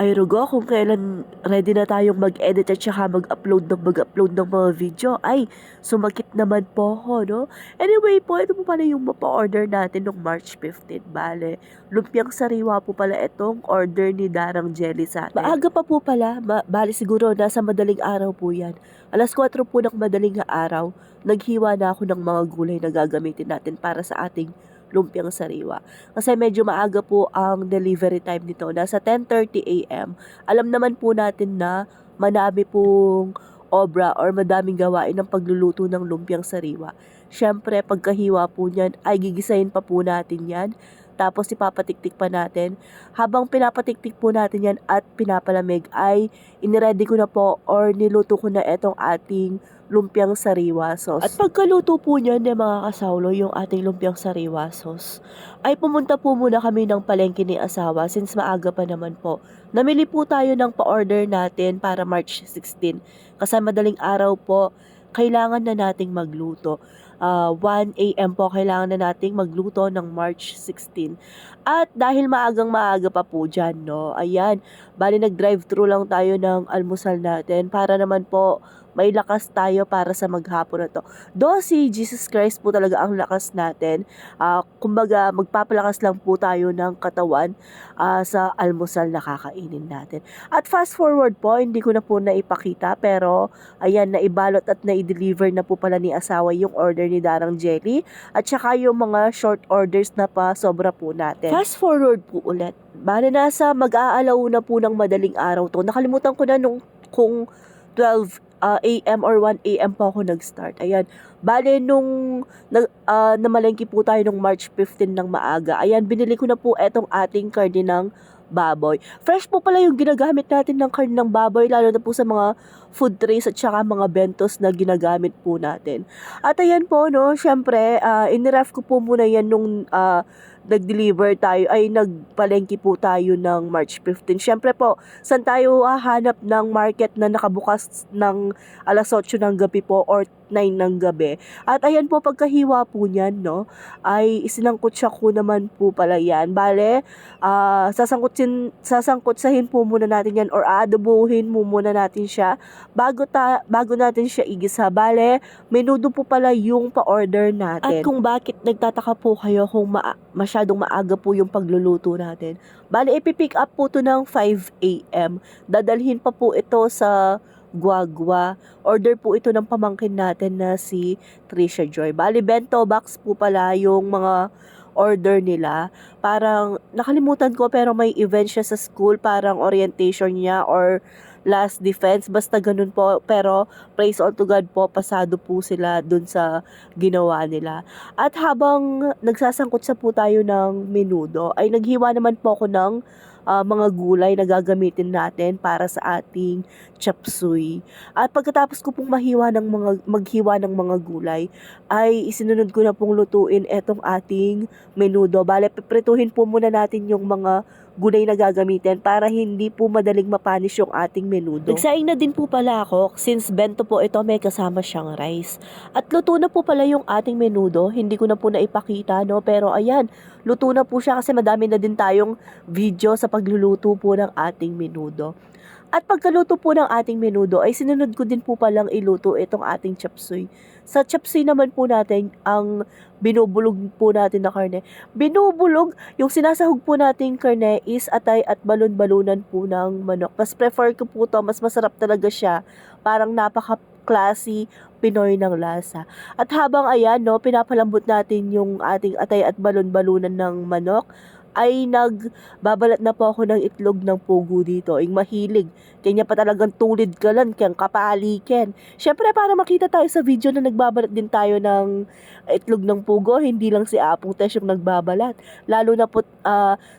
Ay Rugo, kung kailan ready na tayong mag-edit at saka mag-upload ng mga video, ay sumakit naman po ako, no? Anyway po, ito po pala yung mapa-order natin noong March 15. Bale, lumpiang sariwa po pala itong order ni Darang Jelly sa atin. Maaga pa po pala, bale siguro nasa madaling araw po yan. Alas 4 po ng madaling araw, naghiwa na ako ng mga gulay na gagamitin natin para sa ating lumpiang sariwa. Kasi medyo maaga po ang delivery time nito. Nasa 10:30 a.m. Alam naman po natin na madami pong obra or madaming gawain ng pagluluto ng lumpiang sariwa. Siyempre, pagkahiwa po niyan, ay gigisahin pa po natin yan. Tapos ipapatiktik pa natin. Habang pinapatiktik po natin yan at pinapalamig, ay iniready ko na po or niluto ko na itong ating lumpiang sariwa sauce. At pagkaluto po niyan mga kasawlo, yung ating lumpiang sariwa sauce, ay pumunta po muna kami ng palengke ni asawa since maaga pa naman po. Namili po tayo ng pa-order natin para March 16. Kasi madaling araw po, kailangan na nating magluto. 1 a.m. po kailangan na nating magluto ng March 16. At dahil maaga pa po dyan, no? Ayan, bali nag-drive-thru lang tayo ng almusal natin para naman po may lakas tayo para sa maghapon na to. Do si Jesus Christ po talaga ang lakas natin. Kumbaga, magpapalakas lang po tayo ng katawan sa almusal na kakainin natin. At fast forward po, hindi ko na po naipakita pero ayan, naibalot at nai-deliver na po pala ni asawa yung order ni Darang Jelly at saka yung mga short orders na pa sobra po natin. Fast forward po ulit. Bale nasa mag-aalaw na po ng madaling araw to. Nakalimutan ko na kung 12 a.m. or 1 a.m. po ako nag-start. Ayan. Bale, nung namalengke po tayo nung March 15 ng maaga, ayan, binili ko na po etong ating karne ng baboy. Fresh po pala yung ginagamit natin ng karne ng baboy, lalo na po sa mga food trays at saka mga bentos na ginagamit po natin. At ayan po, no, syempre, iniref ko po muna yan nung nag-deliver tayo, ay nagpalengke po tayo ng March 15. Syempre po, saan tayo hahanap ng market na nakabukas ng alas 8 ng gabi po or 9 ng gabi. At ayan po, pagkahiwa po niyan, no, ay isinangkot siya ko naman po pala yan. Bale, sasangkotsahin po muna natin yan or aadobuhin mo muna natin siya bago natin siya igisa. Bale, menudo po pala yung pa-order natin. At kung bakit nagtataka po kayo kung masyadong maaga po yung pagluluto natin, bale, ipipick up po to ng 5 a.m. Dadalhin pa po ito sa Guagua. Order po ito ng pamangkin natin na si Trisha Joy. Bali, bento box po pala yung mga order nila. Parang nakalimutan ko pero may event siya sa school, parang orientation niya or last defense, basta ganun po. Pero praise all to God po, pasado po sila dun sa ginawa nila. At habang nagsasangkot sa po tayo ng menudo, ay naghiwa naman po ako ng mga gulay na gagamitin natin para sa ating chop suey. At pagkatapos ko pong maghiwa ng mga gulay, ay isinunod ko na pong lutuin etong ating menudo. Bale, piprituhin po muna natin yung mga gulay na gagamitin para hindi po madaling mapanis yung ating menudo. Nagsaing na din po pala ako since bento po ito, may kasama siyang rice. At luto na po pala yung ating menudo. Hindi ko na po naipakita, no? Pero ayan, luto na po siya kasi madami na din tayong video sa pagluluto po ng ating menudo. At pagkaluto po ng ating menudo, ay sinunod ko din po palang iluto itong ating chop suey. Sa chop suey naman po natin, ang binubulog po natin na karne. Binubulog, yung sinasahog po nating karne is atay at balon-balunan po ng manok. Mas prefer ko po to, mas masarap talaga siya. Parang napaka-classy Pinoy ng lasa. At habang ayan, no, pinapalambot natin yung ating atay at balon-balunan ng manok, ay nagbabalat na po ako ng itlog ng pugo dito. Yung mahilig. Kanya pa talagang tulid ka lang, kayang kapaliken. Syempre, para makita tayo sa video na nagbabalat din tayo ng itlog ng pugo, hindi lang si Apong Tesh yung nagbabalat. Lalo na po,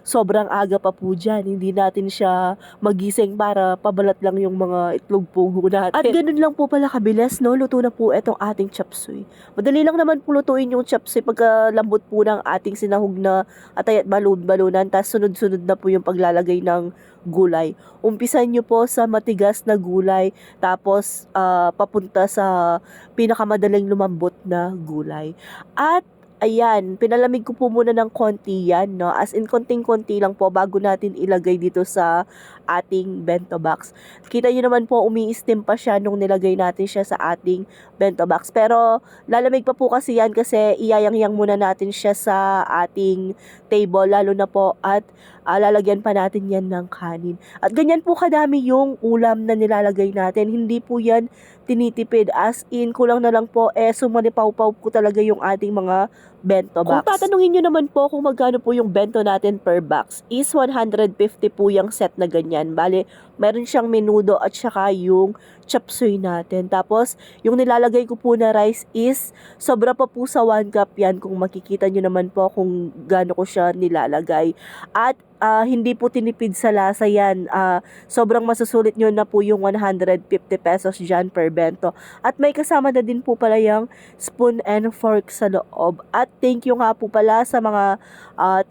sobrang aga pa po dyan. Hindi natin siya magising para pabalat lang yung mga itlog pugo natin. At ganun lang po pala kabilis, no? Luto na po itong ating chop suey. Madali lang naman po lutuin yung chop suey pagka lambot po ng ating sinahog na atay at balunan, tas sunod-sunod na po yung paglalagay ng gulay. Umpisan nyo po sa matigas na gulay, tapos papunta sa pinakamadaling lumambot na gulay. At ayan, pinalamig ko po muna ng konti yan, no? As in, konting-konti lang po bago natin ilagay dito sa ating bento box. Kita nyo naman po, umi-steam pa siya nung nilagay natin siya sa ating bento box. Pero, lalamig pa po kasi yan kasi iyayang-yang muna natin siya sa ating table, lalo na po at lalagyan pa natin yan ng kanin. At ganyan po kadami yung ulam na nilalagay natin. Hindi po yan tinitipid, as in kulang na lang po sumalipaw-paw po talaga yung ating mga bento box. Kung tatanungin nyo naman po kung magkano po yung bento natin per box, is 150 po yung set na ganyan. Bale, meron siyang menudo at saka yung chop suey natin. Tapos, yung nilalagay ko po na rice is sobra pa po sa 1 cup yan, kung makikita nyo naman po kung gaano ko siya nilalagay. At hindi po tinipid sa lasa yan. Sobrang masusulit nyo na po yung 150 pesos dyan per bento. At may kasama na din po pala yung spoon and fork sa loob. At thank you nga po pala sa mga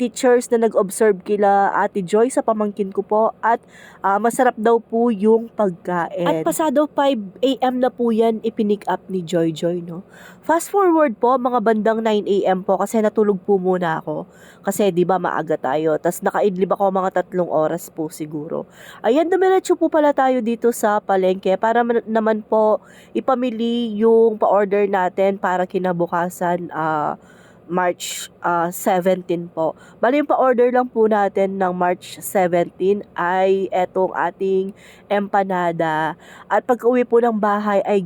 teachers na nag-observe kila Ate Joy sa pamangkin ko po. At masarap daw po yung pagkain. At pasado 5 AM na po yan ipinick up ni Joy Joy, no? Fast forward po, mga bandang 9 AM po kasi natulog po muna ako. Kasi 'di ba maaga tayo. Tas nakaidlip ako mga 3 oras po siguro. Ayan, dumiretso po pala tayo dito sa palengke para naman po ipamili yung pa-order natin para kinabukasan March 17 po. Bali yung pa-order lang po natin ng March 17 ay etong ating empanada. At pag-uwi po ng bahay ay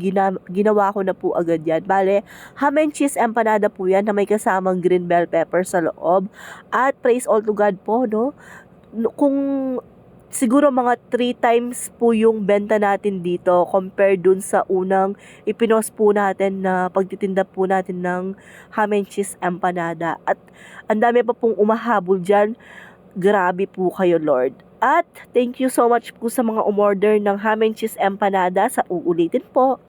ginawa ko na po agad yan. Bale, ham and cheese empanada po yan na may kasamang green bell pepper sa loob. At praise all to God po, no? Kung siguro mga 3 times po yung benta natin dito compare dun sa unang ipinost po natin na pagtitinda po natin ng ham and cheese empanada. At ang dami pa pong umahabol dyan. Grabe po kayo, Lord. At thank you so much po sa mga umorder ng ham and cheese empanada. Sa uulitin po.